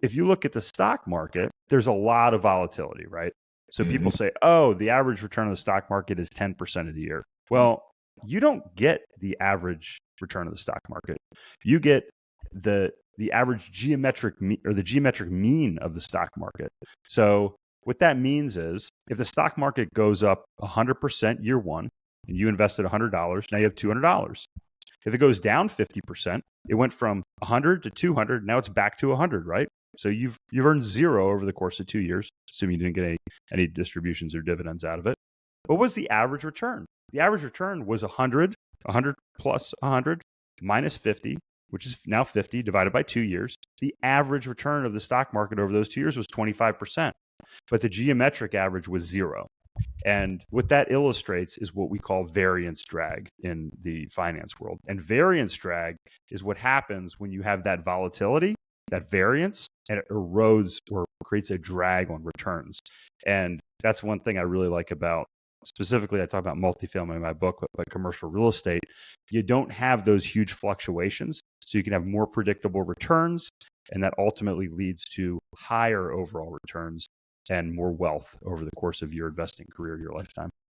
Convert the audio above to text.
if you look at the stock market, there's a lot of volatility, right? So Mhm. people say, oh, the average return on the stock market is 10% of the year. Well, you don't get the average return of the stock market. You get the average geometric or the geometric mean of the stock market. So what that means is if the stock market goes up 100% year one and you invested $100, now you have $200. If it goes down 50%, it went from 100 to 200, now it's back to 100, right? So you've earned zero over the course of 2 years, assuming you didn't get any distributions or dividends out of it. What was the average return? The average return was 100 plus 100 minus 50, which is now 50 divided by 2 years. The average return of the stock market over those 2 years was 25%, but the geometric average was zero. And what that illustrates is what we call variance drag in the finance world. And variance drag is what happens when you have that volatility, that variance, and it erodes or creates a drag on returns. And that's one thing I really like about, specifically, I talk about multifamily in my book, but commercial real estate. You don't have those huge fluctuations, so you can have more predictable returns, and that ultimately leads to higher overall returns and more wealth over the course of your investing career, your lifetime.